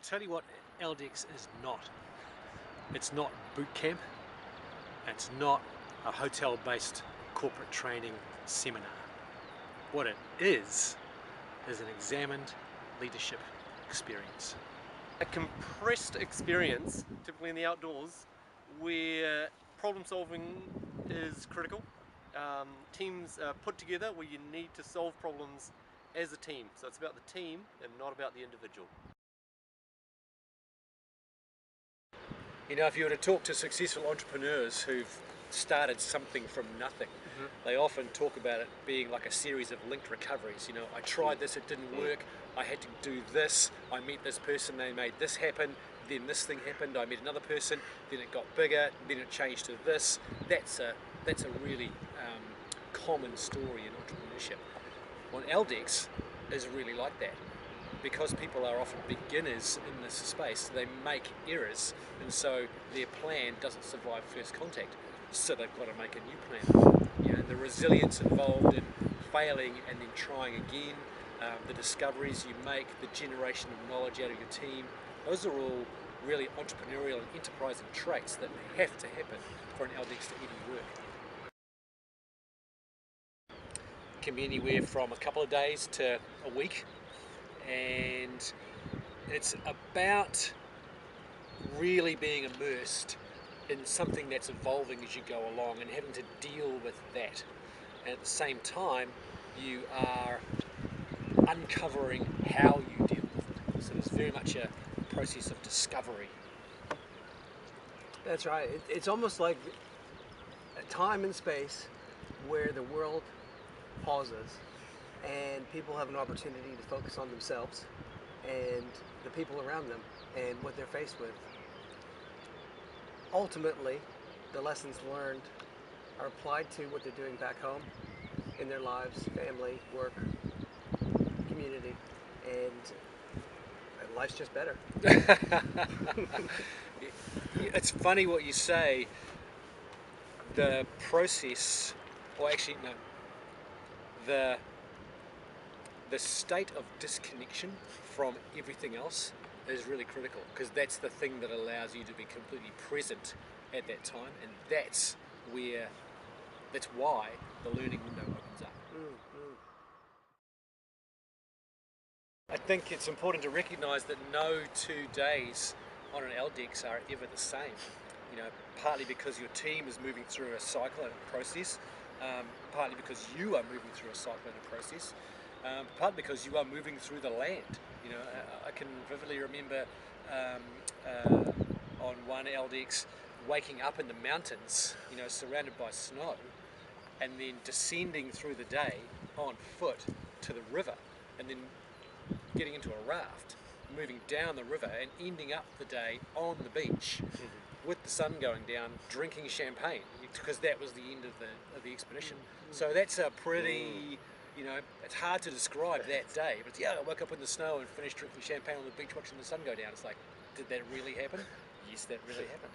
tell you what LDEx is not. It's not boot camp. It's not a hotel-based corporate training seminar. What it is an examined leadership experience. A compressed experience, typically in the outdoors, where problem solving is critical. Teams are put together where you need to solve problems as a team. So it's about the team and not about the individual. You know, if you were to talk to successful entrepreneurs who've started something from nothing, they often talk about it being like a series of linked recoveries. You know, I tried this, it didn't work, I had to do this, I met this person, they made this happen, then this thing happened, I met another person, then it got bigger, then it changed to this. That's a really common story in entrepreneurship. Well, LDEx is really like that. Because people are often beginners in this space, they make errors, and so their plan doesn't survive first contact. So they've got to make a new plan. You know, the resilience involved in failing and then trying again, the discoveries you make, the generation of knowledge out of your team, those are all really entrepreneurial and enterprising traits that have to happen for an LDEx to even work. It can be anywhere from a couple of days to a week. And it's about really being immersed in something that's evolving as you go along and having to deal with that. And at the same time, you are uncovering how you deal with it. So it's very much a process of discovery. That's right. It's almost like a time and space where the world pauses and people have an opportunity to focus on themselves and the people around them and what they're faced with. Ultimately, the lessons learned are applied to what they're doing back home in their lives, family, work, community, and life's just better. It's funny what you say. The process, or actually no, the state of disconnection from everything else is really critical, because that's the thing that allows you to be completely present at that time, and that's why the learning window opens up. I think it's important to recognise that no 2 days on an LDEx are ever the same. You know, partly because your team is moving through a cycle and a process, partly because you are moving through a cycle and a process, partly because you are moving through the land. You know, I can vividly remember on one LDEx waking up in the mountains, you know, surrounded by snow, and then descending through the day on foot to the river, and then getting into a raft, moving down the river, and ending up the day on the beach with the sun going down, drinking champagne, because that was the end of the expedition. So that's a pretty, you know, it's hard to describe that day, but yeah, I woke up in the snow and finished drinking champagne on the beach watching the sun go down. It's like, did that really happen? Yes, that really happened.